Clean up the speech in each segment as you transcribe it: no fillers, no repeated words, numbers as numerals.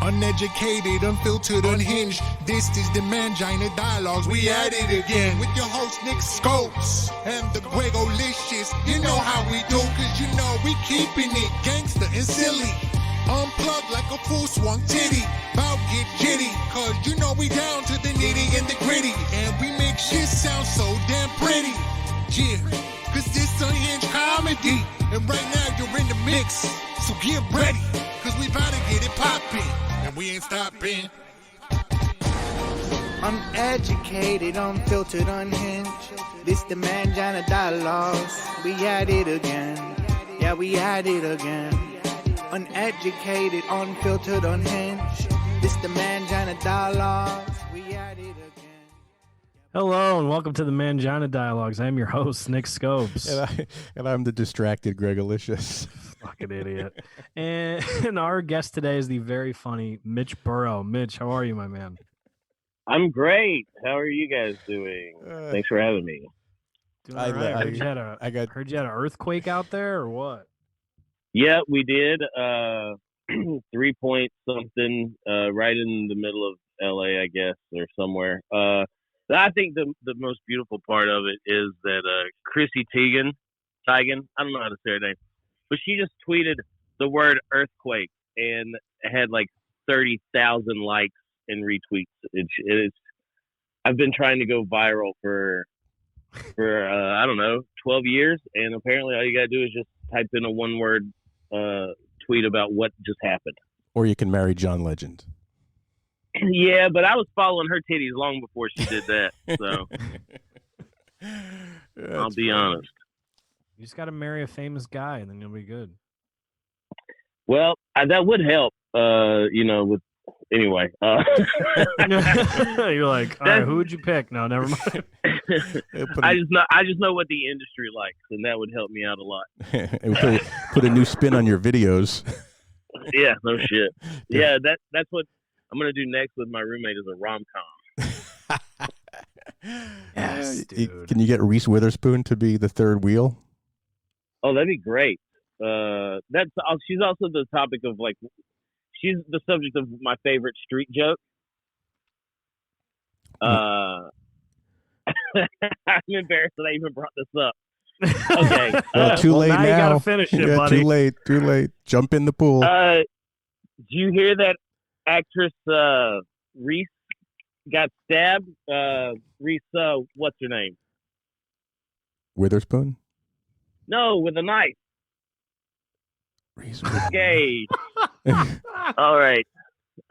Uneducated, unfiltered, unhinged. This is the Mangina Dialogues. We at it again with your host Nick Scopes and the Gwegolicious. You know how we do, cause you know we keeping it gangster and silly. Unplugged like a full swung titty. Bout get jitty, cause you know we down to the nitty and the gritty. And we make shit sound so damn pretty. Yeah, cause this unhinged comedy. And right now you're in the mix, so get ready, cause we bout to get it poppin'. And we ain't stopping. Uneducated, unfiltered, unhinged. This the Mangina Dialogues. We at it again. Yeah, we at it again. Uneducated, unfiltered, unhinged. This the Mangina Dialogues. We at it again. Hello and welcome to the Mangina Dialogues. I am your host, Nick Scopes. And I'm the distracted Gregolicious. Fucking idiot. And our guest today is the very funny Mitch Burrow. Mitch, how are you, my man? I'm great. How are you guys doing? Thanks for having me. Doing all right. Heard you had an earthquake out there or what? Yeah, we did. 3 point something, right in the middle of LA, I guess, or somewhere. I think the most beautiful part of it is that Chrissy Teigen, I don't know how to say her name, but she just tweeted the word earthquake and had like 30,000 likes and retweets. I've been trying to go viral for I don't know, 12 years, and apparently all you gotta do is just type in a one-word tweet about what just happened. Or you can marry John Legend. Yeah, but I was following her titties long before she did that, so I'll be honest. You just got to marry a famous guy, and then you'll be good. Well, that would help, with... Anyway. You're like, all right, who would you pick? No, never mind. I just know what the industry likes, and that would help me out a lot. Put a new spin on your videos. Yeah, no shit. Yeah, that's what I'm going to do next with my roommate is a rom-com. Yes, dude. Can you get Reese Witherspoon to be the third wheel? Oh, that'd be great. She's also the topic of, like, she's the subject of my favorite street joke. I'm embarrassed that I even brought this up. Okay. Well, too late now. You gotta finish it, buddy. Too late. Jump in the pool. Do you hear that actress Reese got stabbed? Reese, what's her name? Witherspoon? No, with a knife. Reese Okay. All right.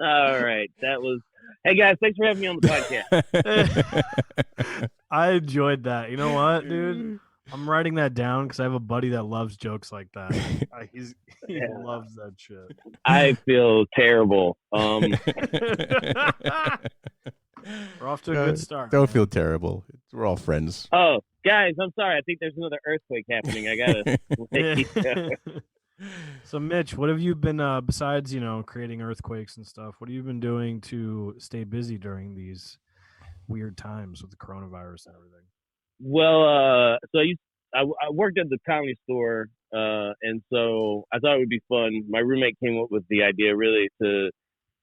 That was... Hey, guys, thanks for having me on the podcast. I enjoyed that. You know what, dude? I'm writing that down because I have a buddy that loves jokes like that. He loves that shit. I feel terrible. We're off to a good start. Don't feel terrible. We're all friends. Oh, guys, I'm sorry. I think there's another earthquake happening. I gotta... So, Mitch, what have you been, besides, creating earthquakes and stuff, what have you been doing to stay busy during these weird times with the coronavirus and everything? Well, so I worked at the Comedy Store, and so I thought it would be fun. My roommate came up with the idea really to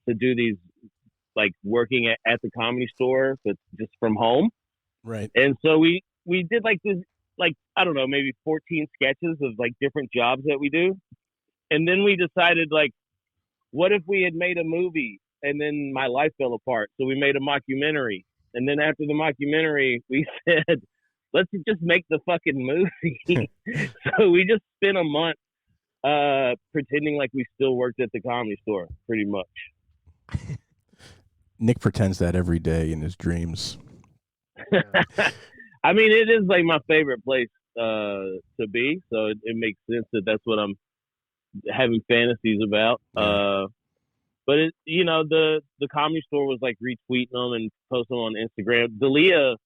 do these, like, working at the Comedy Store, but just from home. Right. And so we did like this, like, I don't know, maybe 14 sketches of like different jobs that we do. And then we decided, like, what if we had made a movie and then my life fell apart? So we made a mockumentary. And then after the mockumentary, we said, let's just make the fucking movie. So we just spent a month pretending like we still worked at the Comedy Store, pretty much. Nick pretends that every day in his dreams. I mean, it is like my favorite place to be, so it makes sense that that's what I'm having fantasies about. But the Comedy Store was like retweeting them and posting them on Instagram. Dalia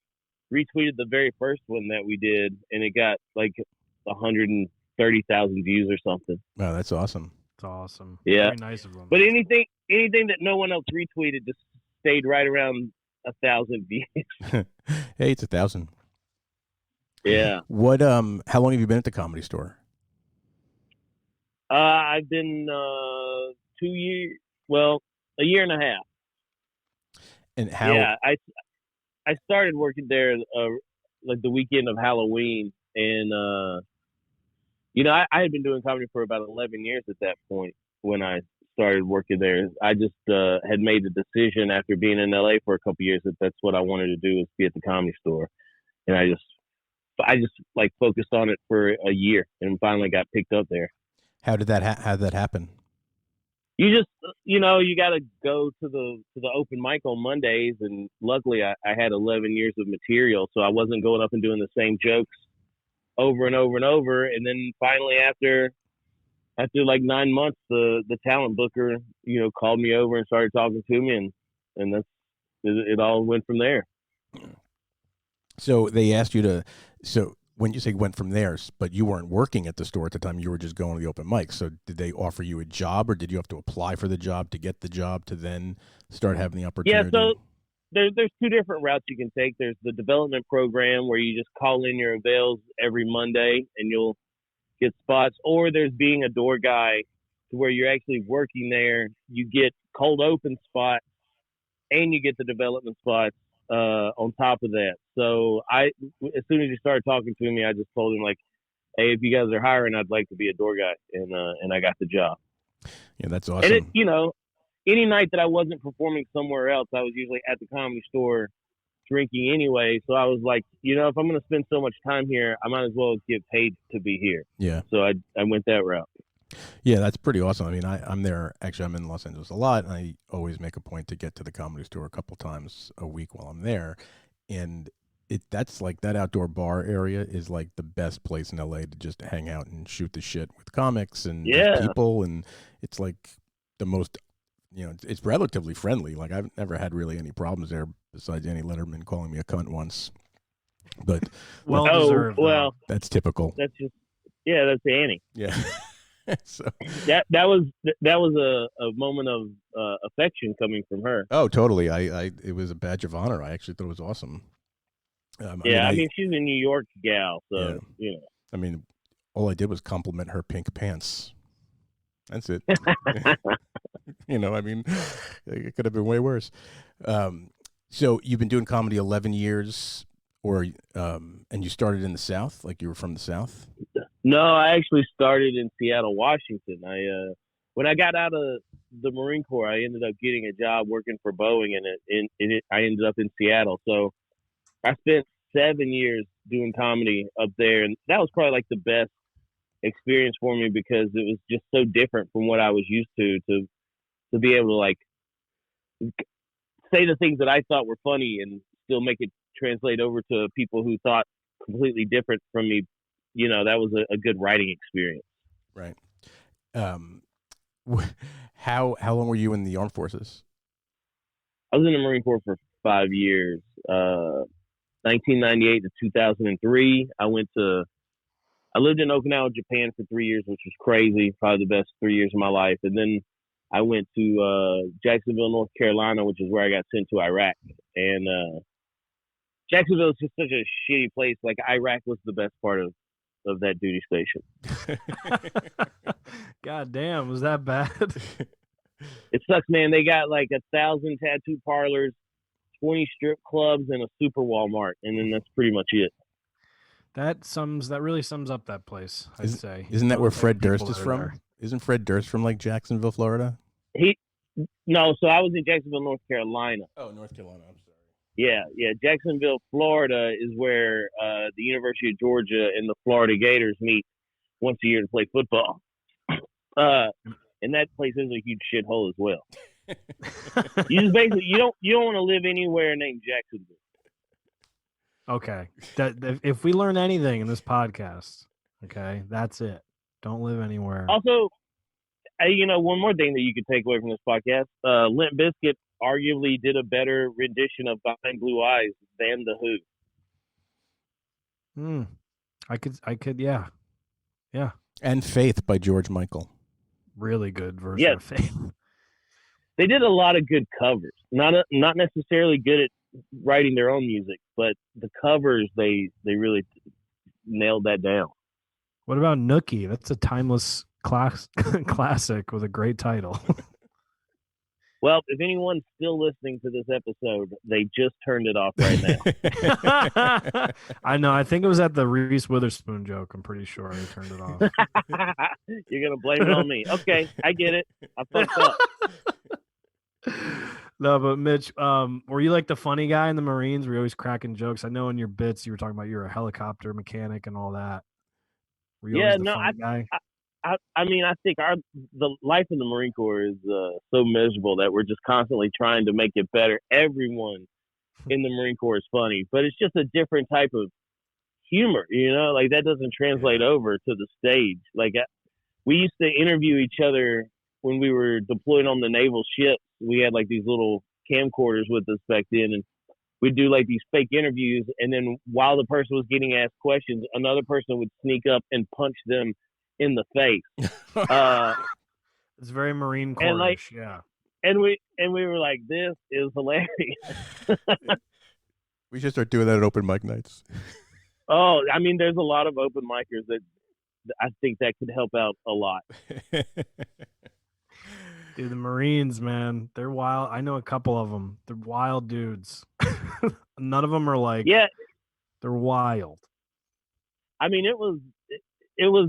retweeted the very first one that we did, and it got like 130,000 views or something. Wow, that's awesome. It's awesome. Yeah, very nice of them. But anything that no one else retweeted just stayed right around 1,000 views. Hey, it's 1,000. Yeah. What? How long have you been at the Comedy Store? I've been 2 years. Well, a year and a half. And how? Yeah, I started working there like the weekend of Halloween, and I had been doing comedy for about 11 years at that point when I started working there. I just had made the decision after being in LA for a couple years that that's what I wanted to do, is be at the Comedy Store, and I just like focused on it for a year and finally got picked up there. How did that happen? You just you got to go to the open mic on Mondays, and luckily I had 11 years of material, so I wasn't going up and doing the same jokes over and over and over. And then finally after like 9 months, the talent booker called me over and started talking to me, and that's it all went from there. So they asked you to. So when you say went from there, but you weren't working at the store at the time, you were just going to the open mic. So did they offer you a job, or did you have to apply for the job to get the job to then start having the opportunity? Yeah, so there's two different routes you can take. There's the development program where you just call in your avails every Monday and you'll get spots, or there's being a door guy to where you're actually working there. You get cold open spots and you get the development spots on top of that. So as soon as you started talking to me, I just told him, like, hey, if you guys are hiring, I'd like to be a door guy, and I got the job. Yeah, that's awesome. And any night that I wasn't performing somewhere else, I was usually at the Comedy Store drinking anyway. So I was like, if I'm going to spend so much time here, I might as well get paid to be here. Yeah. So I went that route. Yeah, that's pretty awesome. I mean, I'm there. Actually, I'm in Los Angeles a lot, and I always make a point to get to the Comedy Store a couple times a week while I'm there. And that's like, that outdoor bar area is like the best place in LA to just hang out and shoot the shit with comics and people. And it's like the most, it's relatively friendly. Like, I've never had really any problems there besides Annie Letterman calling me a cunt once. But well, that's typical. That's that's Annie. Yeah. So that was a moment of affection coming from her. Oh, totally. It was a badge of honor. I actually thought it was awesome. I mean, she's a New York gal, so I mean, all I did was compliment her pink pants. That's it. I mean, it could have been way worse. So you've been doing comedy 11 years, and you started in the South, like you were from the South? No, I actually started in Seattle, Washington. When I got out of the Marine Corps, I ended up getting a job working for Boeing, and I ended up in Seattle. So I spent 7 years doing comedy up there, and that was probably like the best experience for me because it was just so different from what I was used to be able to, like, say the things that I thought were funny and still make it translate over to people who thought completely different from me. That was a good writing experience. Right. How long were you in the armed forces? I was in the Marine Corps for 5 years, 1998 to 2003. I lived in Okinawa, Japan for 3 years, which was crazy. Probably the best 3 years of my life. And then I went to Jacksonville, North Carolina, which is where I got sent to Iraq. And Jacksonville is just such a shitty place. Like, Iraq was the best part of that duty station. God damn, was that bad? It sucks, man. They got like 1,000 tattoo parlors, 20 strip clubs, and a super Walmart, and then that's pretty much it. That really sums up that place, I'd say. Isn't that where Fred Durst is from? There. Isn't Fred Durst from like Jacksonville, Florida? No, so I was in Jacksonville, North Carolina. Oh, North Carolina. I'm sorry. Yeah. Jacksonville, Florida is where the University of Georgia and the Florida Gators meet once a year to play football. And that place is a huge shithole as well. You just basically you don't want to live anywhere named Jacksonville. Okay, if we learn anything in this podcast, okay, that's it. Don't live anywhere. Also, one more thing that you could take away from this podcast: Limp Bizkit arguably did a better rendition of Behind Blue Eyes than The Who. I could, yeah. And Faith by George Michael. Really good version of Faith. They did a lot of good covers. Not necessarily good at writing their own music, but the covers they really nailed that down. What about Nookie? That's a timeless classic with a great title. Well, if anyone's still listening to this episode, they just turned it off right now. I know. I think it was at the Reese Witherspoon joke. I'm pretty sure they turned it off. You're gonna blame it on me. Okay, I get it. I fucked up. No, but Mitch, were you like the funny guy in the Marines? Were you always cracking jokes? I know in your bits you were talking about you're a helicopter mechanic and all that. Were you always the funny guy? I mean, I think the life in the Marine Corps is so miserable that we're just constantly trying to make it better. Everyone in the Marine Corps is funny, but it's just a different type of humor, like that doesn't translate over to the stage. Like we used to interview each other when we were deployed on the naval ships. We had like these little camcorders with us back then, and we'd do like these fake interviews. And then while the person was getting asked questions, another person would sneak up and punch them in the face. It's very Marine Corps-ish, yeah. And we were like, this is hilarious. We should start doing that at open mic nights. Oh, I mean, there's a lot of open micers that I think that could help out a lot. Dude, the Marines, man, they're wild. I know a couple of them. They're wild dudes. None of them are like, yeah, they're wild. I mean, it was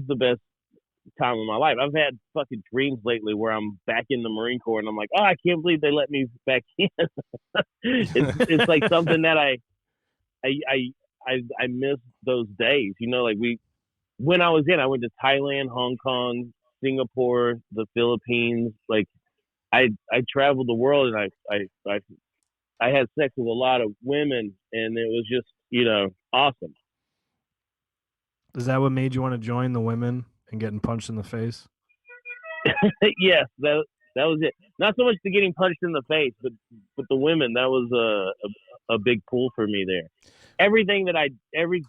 the best time of my life. I've had fucking dreams lately where I'm back in the Marine Corps and I'm like, oh, I can't believe they let me back in. it's like something that I miss those days. Like when I was in, I went to Thailand, Hong Kong, Singapore, the Philippines. Like I traveled the world, and I had sex with a lot of women, and it was just awesome. Is that what made you want to join the women and getting punched in the face? Yes, that was it. Not so much the getting punched in the face, but the women. That was a big pull for me there. Every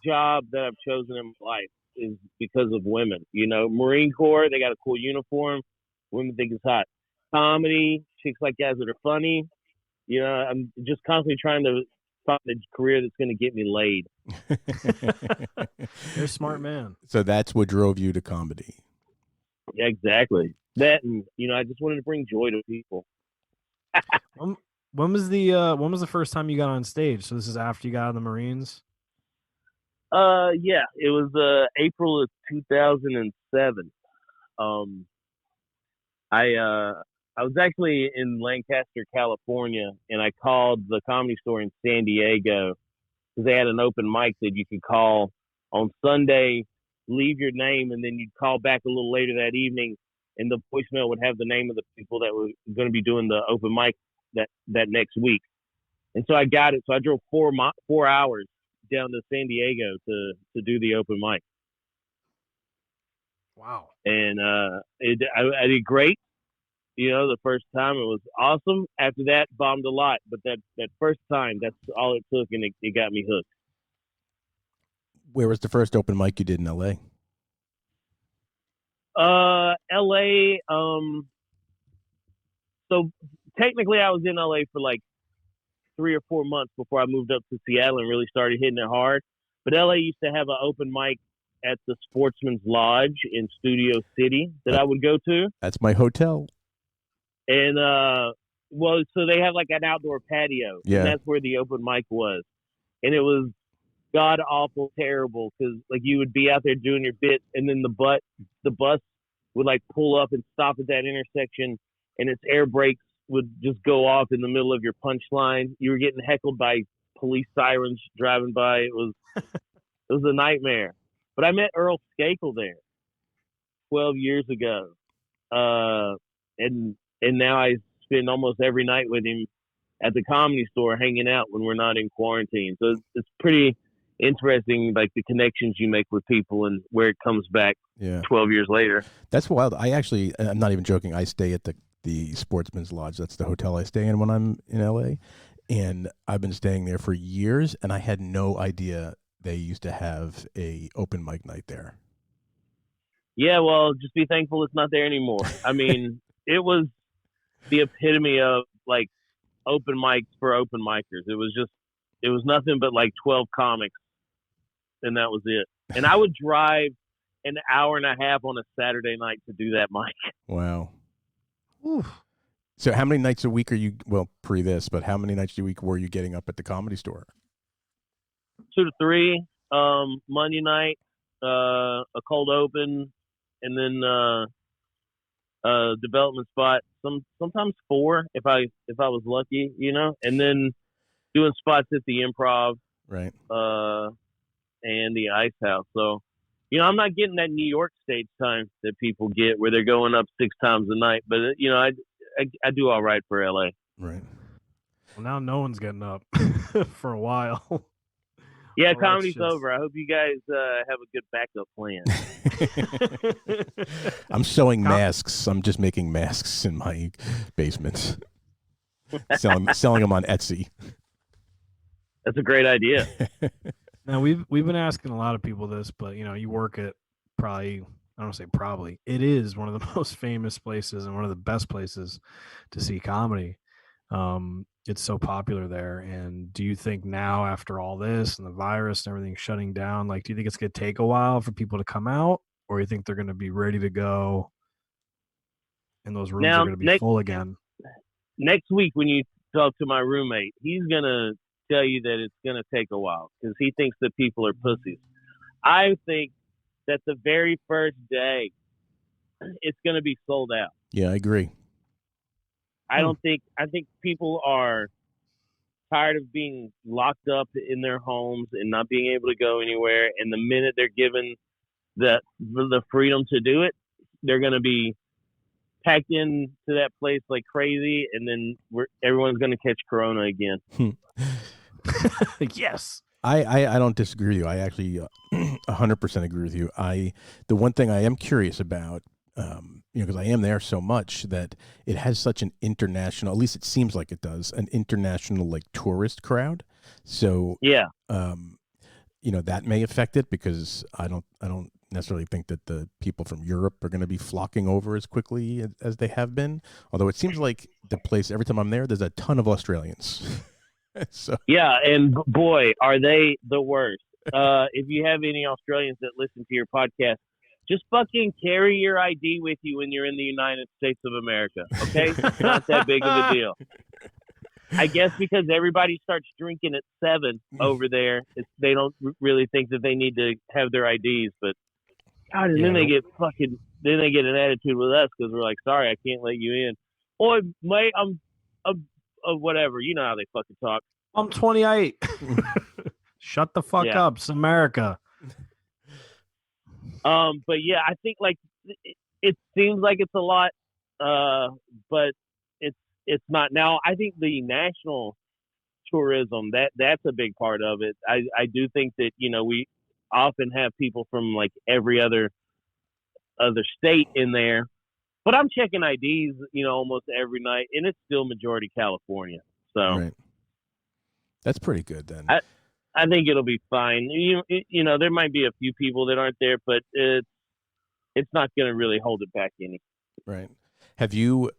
job that I've chosen in my life is because of women. Marine Corps, they got a cool uniform. Women think it's hot. Comedy, chicks like guys that are funny. I'm just constantly trying to find a career that's going to get me laid. You're a smart man. So that's what drove you to comedy. Yeah, exactly. That, and I just wanted to bring joy to people. When was the first time you got on stage? So this is after you got out of the Marines? Yeah, it was April of 2007. I was actually in Lancaster, California, and I called the Comedy Store in San Diego because they had an open mic that you could call on Sunday, leave your name, and then you'd call back a little later that evening, and the voicemail would have the name of the people that were going to be doing the open mic that next week. And so I got it. So I drove 4 hours down to San Diego to do the open mic. Wow. And I did great. The first time it was awesome. After that, bombed a lot. But that first time, that's all it took, and it got me hooked. Where was the first open mic you did in LA? LA. So technically, I was in LA for like 3 or 4 months before I moved up to Seattle and really started hitting it hard. But LA used to have an open mic at the Sportsman's Lodge in Studio City that I would go to. That's my hotel. And so they have like an outdoor patio. Yeah. And that's where the open mic was. And it was god awful terrible because like you would be out there doing your bit, and then the bus would like pull up and stop at that intersection, and its air brakes would just go off in the middle of your punchline. You were getting heckled by police sirens driving by. It was a nightmare. But I met Earl Skakel there 12 years ago. And now I spend almost every night with him at the Comedy Store hanging out when we're not in quarantine. So it's pretty interesting, like the connections you make with people and where it comes back 12 years later. That's wild. I'm not even joking. I stay at the Sportsman's Lodge. That's the hotel I stay in when I'm in LA. And I've been staying there for years, and I had no idea they used to have a open mic night there. Yeah, well, just be thankful it's not there anymore. I mean, it was the epitome of like open mics for open micers. It was nothing but like 12 comics, and that was it. And I would drive an hour and a half on a Saturday night to do that mic. Wow. Oof. So how many nights a week are you, well, pre this, but how many nights a week were you getting up at the Comedy Store? 2 to 3, Monday night, a cold open, and then development spot. Sometimes 4 if I was lucky, and then doing spots at the Improv, Right. and the Ice House. So, I'm not getting that New York stage time that people get where they're going up 6 times a night. But I do all right for LA. Right. Well, now no one's getting up for a while. Yeah, All right, comedy's shits. over. I hope you guys have a good backup plan. I'm sewing masks. I'm just making masks in my basement, selling them on Etsy. That's a great idea. Now we've been asking a lot of people this, but you work at probably, I don't say probably, it is one of the most famous places and one of the best places to see comedy. It's so popular there. And do you think now, after all this and the virus and everything shutting down, do you think it's going to take a while for people to come out, or you think they're going to be ready to go and those rooms are going to be full again? Next week when you talk to my roommate, he's going to tell you that it's going to take a while because he thinks that people are pussies. I think that the very first day it's going to be sold out. Yeah, I agree. I think people are tired of being locked up in their homes and not being able to go anywhere. And the minute they're given the freedom to do it, they're going to be packed into that place like crazy. And then everyone's going to catch Corona again. Yes. I don't disagree with you. I actually 100% agree with you. The one thing I am curious about, because I am there so much, that it has such an international, at least it seems like it does, an international tourist crowd. So yeah, that may affect it, because I don't necessarily think that the people from Europe are going to be flocking over as quickly as they have been. Although it seems like the place, every time I'm there's a ton of Australians. So yeah, and boy, are they the worst. If you have any Australians that listen to your podcast, just fucking carry your ID with you when you're in the United States of America, okay? It's not that big of a deal. I guess because everybody starts drinking at 7 over there, they don't really think that they need to have their IDs. But God, and then they get an attitude with us because we're like, sorry, I can't let you in. Or mate, I'm whatever. You know how they fucking talk. I'm 28. Shut the fuck up. It's America. But yeah, I think it seems like it's a lot, but it's not. Now, I think the national tourism, that's a big part of it. I do think that, we often have people from every other state in there, but I'm checking IDs, almost every night, and it's still majority California. So right. That's pretty good then. I think it'll be fine. There might be a few people that aren't there, but it's not going to really hold it back any. Right. Have you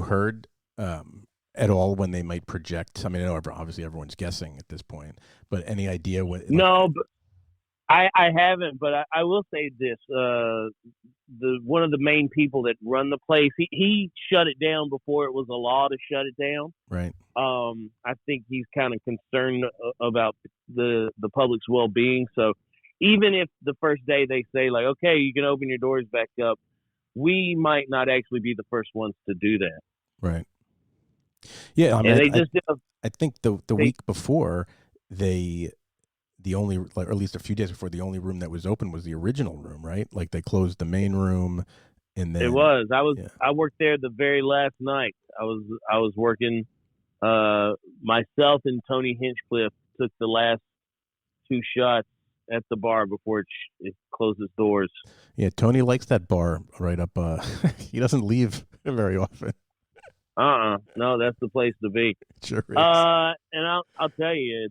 heard at all when they might project? I mean, I know obviously everyone's guessing at this point, but any idea what? No, but I haven't. But I will say this: one of the main people that run the place, he shut it down before it was a law to shut it down. Right. I think he's kind of concerned about the public's well-being. So even if the first day they say okay, you can open your doors back up, we might not actually be the first ones to do that. Right. Yeah. I mean, and they just I think the week before the only, or at least a few days before, the only room that was open was the original room, right? They closed the main room, and then it was. I worked there the very last night. I was working. Myself and Tony Hinchcliffe took the last 2 shots at the bar before it closes doors. Yeah, Tony likes that bar right up. He doesn't leave very often. No, that's the place to be. Sure is. And I'll tell you,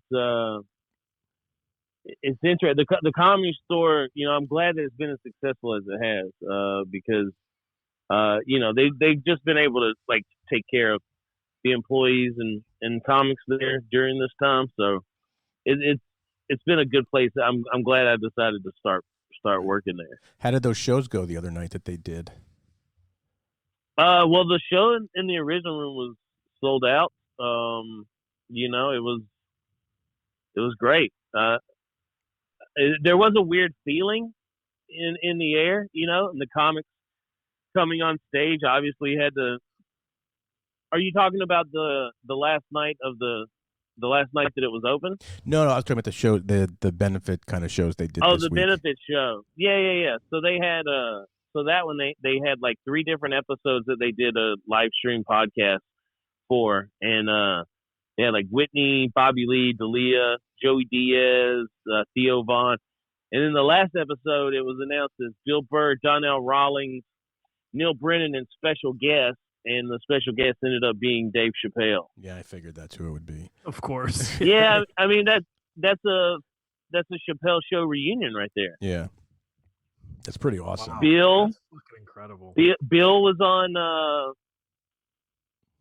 it's interesting. The Comedy Store, I'm glad that it's been as successful as it has, because they've just been able to take care of the employees and comics there during this time. So it's been a good place. I'm glad I decided to start working there. How did those shows go the other night that they did? Well, the show in the original room was sold out. It was great. There was a weird feeling in the air, and the comics coming on stage obviously had to. Are you talking about the last night of the last night that it was open? No, I was talking about the show, the benefit kind of shows they did. Oh, this the week. benefit show. Yeah. So they had so that one they had like 3 different episodes that they did a live stream podcast for, and they had like Whitney, Bobby Lee, Dalia, Joey Diaz, Theo Vaughn, and in the last episode it was announced as Bill Burr, Donnell Rawlings, Neil Brennan, and special guests. And the special guest ended up being Dave Chappelle. Yeah, I figured that's who it would be. Of course. Yeah, I mean that's a Chappelle show reunion right there. Yeah, that's pretty awesome. Wow, Bill, that's fucking incredible. Bill was on.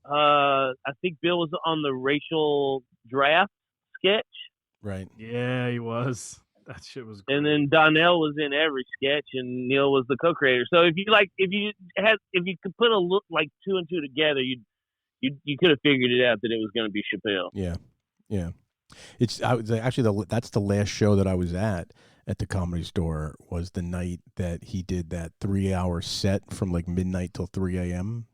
I think Bill was on the racial draft sketch. Right. Yeah, he was. That shit was great. And then Donnell was in every sketch, and Neil was the co-creator. So if you could put like 2 and 2 together, you could have figured it out that it was going to be Chappelle. Yeah. That's the last show that I was at the Comedy Store, was the night that he did that 3-hour set from like midnight till 3 a.m.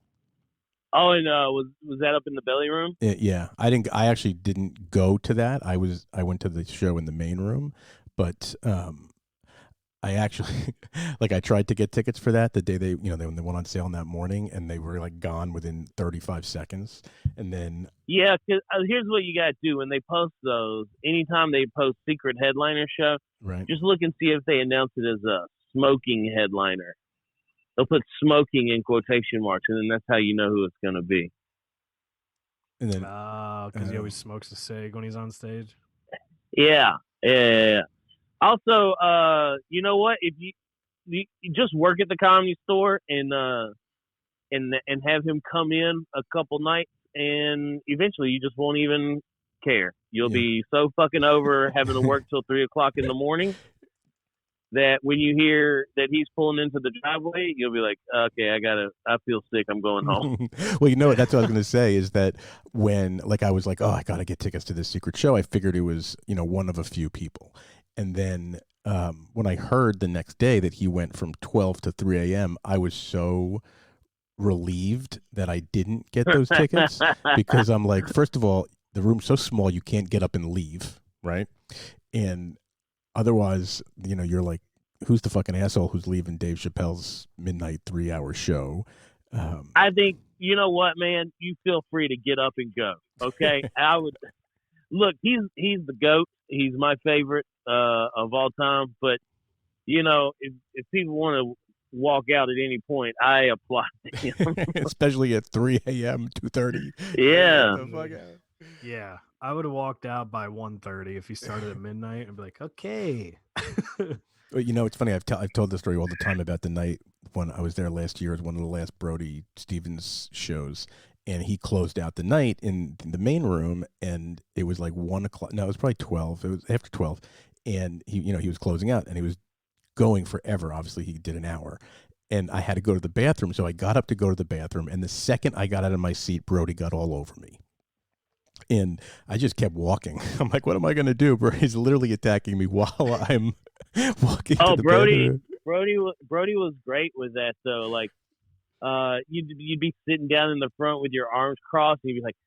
Oh, and was that up in the belly room? Yeah, I actually didn't go to that. I went to the show in the main room. But I actually, like, I tried to get tickets for that the day they went on sale in that morning, and they were like gone within 35 seconds. And then yeah, because here's what you gotta do when they post those. Anytime they post secret headliner show, right, just look and see if they announce it as a smoking headliner. They'll put smoking in quotation marks, and then that's how you know who it's gonna be. And then because he always smokes a cig when he's on stage. Yeah. Also, you know what? If you just work at the Comedy Store and have him come in a couple nights, and eventually you just won't even care. You'll be so fucking over having to work till 3 o'clock in the morning that when you hear that he's pulling into the driveway, you'll be like, okay, I feel sick. I'm going home. Well, that's what I was going to say, is that when, like, I was like, oh, I got to get tickets to this secret show, I figured it was, one of a few people. And then when I heard the next day that he went from 12 to 3 a.m., I was so relieved that I didn't get those tickets, because I'm like, first of all, the room's so small, you can't get up and leave, right? And otherwise, you're like, who's the fucking asshole who's leaving Dave Chappelle's midnight 3-hour show? I think, you know what, man? You feel free to get up and go. Okay, I would look. He's the GOAT. He's my favorite of all time. But if people want to walk out at any point, I applaud him. Especially at 3 a.m., 2:30. Yeah. Yeah, I would have walked out by 1:30 if he started at midnight and be like, okay. Well, it's funny. I've told this story all the time about the night when I was there last year. It was one of the last Brody Stevens shows, and he closed out the night in the main room, and it was like 1 o'clock. No, it was probably 12. It was after 12, and he was closing out, and he was going forever. Obviously, he did an hour, and I had to go to the bathroom, so I got up to go to the bathroom, and the second I got out of my seat, Brody got all over me. And I just kept walking. I'm like, what am I going to do? Brody's literally attacking me while I'm walking to the bathroom. Brody was great with that, though. Like, you'd be sitting down in the front with your arms crossed, and you'd be like,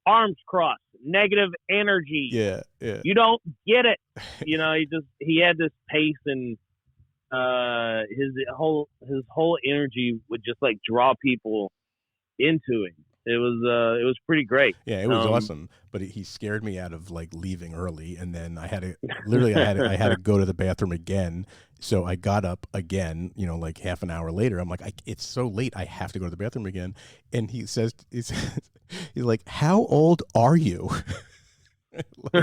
arms crossed, negative energy. Yeah. You don't get it. He had this pace, and his whole energy would just like draw people into him. It was pretty great. Yeah, it was awesome. But he scared me out of like leaving early, and then I had to go to the bathroom again. So I got up again, like half an hour later. I'm like, it's so late, I have to go to the bathroom again. And he's like, how old are you? I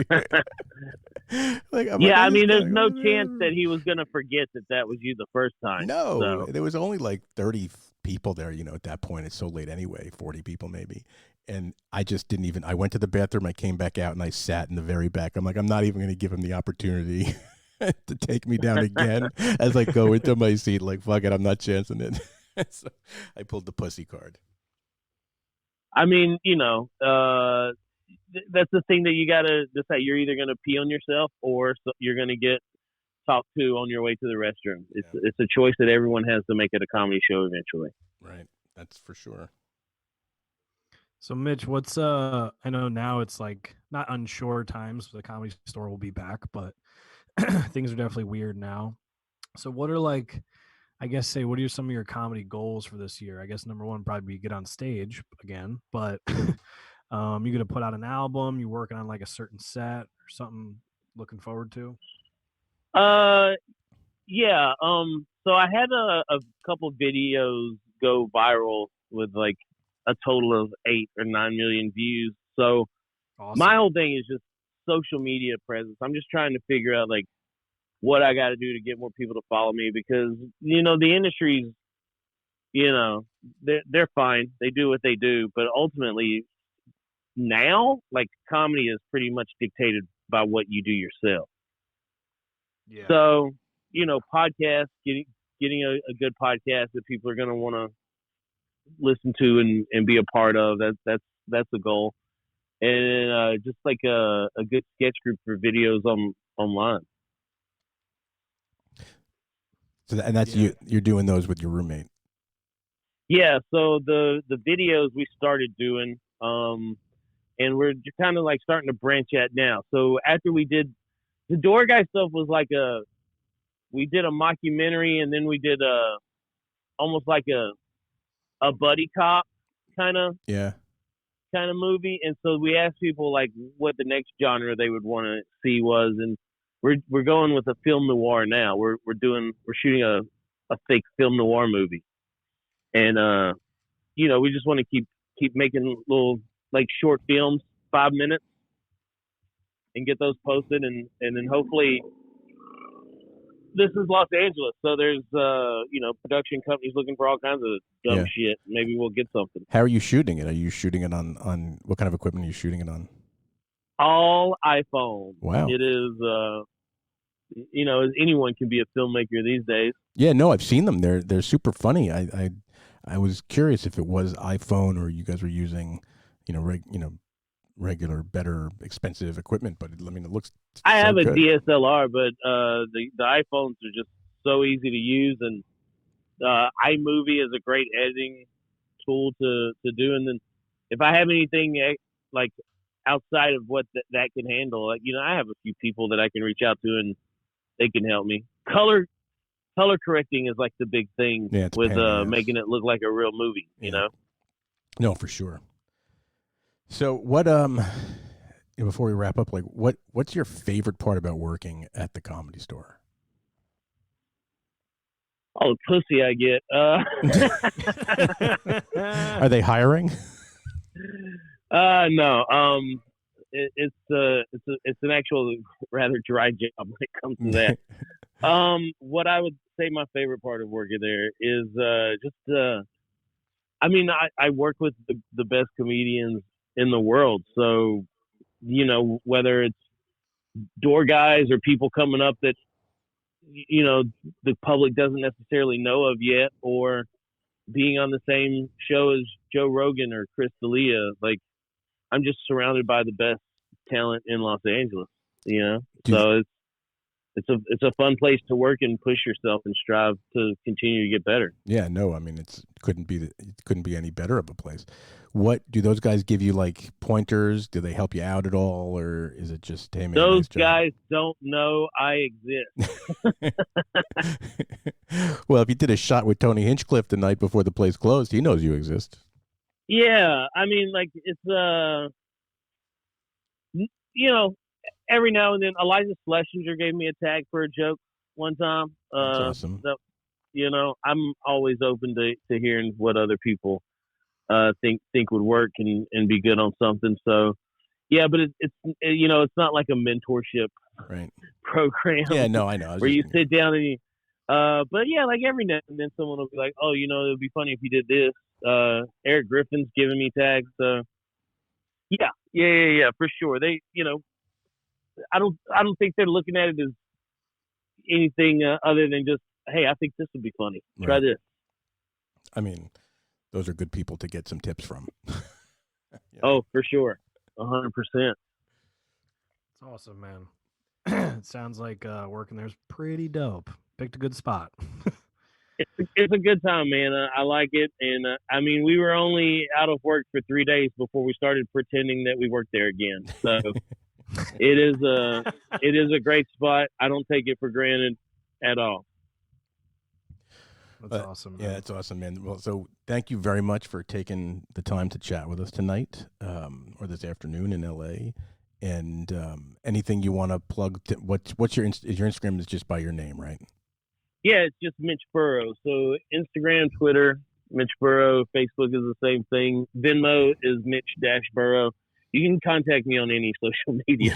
mean, there's no chance that he was gonna forget that was you the first time. No, so. There was only like 30 people there, at that point. It's so late anyway, 40 people maybe. And I just didn't even, I went to the bathroom, I came back out, and I sat in the very back. I'm like, I'm not even going to give him the opportunity to take me down again as I go into my seat. Like, fuck it, I'm not chancing it. So I pulled the pussy card. I mean, that's the thing that you got to decide. You're either going to pee on yourself or you're going to get talked to on your way to the restroom. It's a choice that everyone has to make at a comedy show eventually. Right. That's for sure. So Mitch, what's I know now it's like not unsure times the Comedy Store will be back, but things are definitely weird now. So what are what are some of your comedy goals for this year? I guess number one probably be get on stage again, but you gonna put out an album, you working on like a certain set or something looking forward to? Yeah. So I had a couple videos go viral with like a total of 8 or 9 million views. So Awesome. my whole thing is just social media presence. I'm just trying to figure out like what I got to do to get more people to follow me because the industry's they're fine. They do what they do, but ultimately now like comedy is pretty much dictated by what you do yourself. Yeah. So podcasts, getting a good podcast that people are going to want to listen to and be a part of. That's the goal. And just like a good sketch group for videos online. So that's you're doing those with your roommate. Yeah. So the videos we started doing, and we're kind of like starting to branch out now. So after we did the door guy stuff was like we did a mockumentary and then we did almost like a buddy cop kind of movie. And so we asked people like what the next genre they would want to see was, and we're going with a film noir now. We're shooting a fake film noir movie, and we just want to keep making little like short films, 5 minutes, and get those posted, and then hopefully. This is Los Angeles, so there's production companies looking for all kinds of dumb shit. Maybe we'll get something. How are you shooting it? Are you shooting it on what kind of equipment are you shooting it on? All iPhone. Wow. It is anyone can be a filmmaker these days. Yeah, no, I've seen them. They're super funny. I was curious if it was iPhone or you guys were using regular, better, expensive equipment, but it looks. I have a good. DSLR, but the iPhones are just so easy to use, and iMovie is a great editing tool to do. And then if I have anything like outside of what that can handle, like I have a few people that I can reach out to, and they can help me. Color correcting is like the big thing with making it look like a real movie. No, for sure. So what before we wrap up, like what's your favorite part about working at the Comedy Store? Oh, the pussy I get. Are they hiring? No. It's an actual rather dry job when it comes to that. What I would say my favorite part of working there is I work with the best comedians in the world. So, whether it's door guys or people coming up that, the public doesn't necessarily know of yet, or being on the same show as Joe Rogan or Chris D'Elia, like I'm just surrounded by the best talent in Los Angeles, So it's a fun place to work and push yourself and strive to continue to get better. Yeah, no, I mean it couldn't be any better of a place. What do those guys give you, like pointers? Do they help you out at all, or is it just hey man? Those nice guys don't know I exist. Well, if you did a shot with Tony Hinchcliffe the night before the place closed, he knows you exist. Yeah, I mean, like it's every now and then, Elijah Schlesinger gave me a tag for a joke one time. That's awesome. I'm always open to hearing what other people think would work and be good on something. So, yeah, but it's not like a mentorship program. Yeah, no, I know. Where you sit down and but yeah, like every now and then someone will be like, oh, it would be funny if you did this. Eric Griffin's giving me tags. So, yeah, for sure. They, I don't think they're looking at it as anything other than just, hey, I think this would be funny. Try this. I mean, those are good people to get some tips from. Oh, for sure. 100%. It's awesome, man. It sounds like working there's pretty dope. Picked a good spot. It's a good time, man. I like it. And I mean, we were only out of work for 3 days before we started pretending that we worked there again. So it is a great spot. I don't take it for granted at all. That's awesome, man. Yeah, it's awesome, man. Well, so thank you very much for taking the time to chat with us tonight, or this afternoon in LA. And anything you want to plug? What's your Instagram is just by your name, right? Yeah, it's just Mitch Burrow. So Instagram, Twitter, Mitch Burrow. Facebook is the same thing. Venmo is Mitch-Burrow. You can contact me on any social media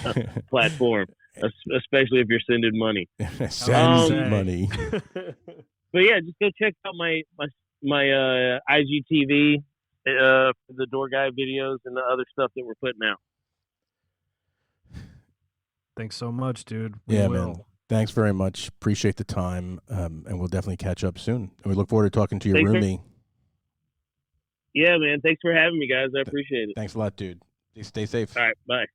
platform, especially if you're sending money. Send money. But yeah, just go check out my IGTV for the door guy videos and the other stuff that we're putting out. Thanks so much, dude. Man. Thanks very much. Appreciate the time, and we'll definitely catch up soon. And we look forward to talking to your roomie. Yeah, man. Thanks for having me, guys. I appreciate it. Thanks a lot, dude. Stay safe. All right. Bye.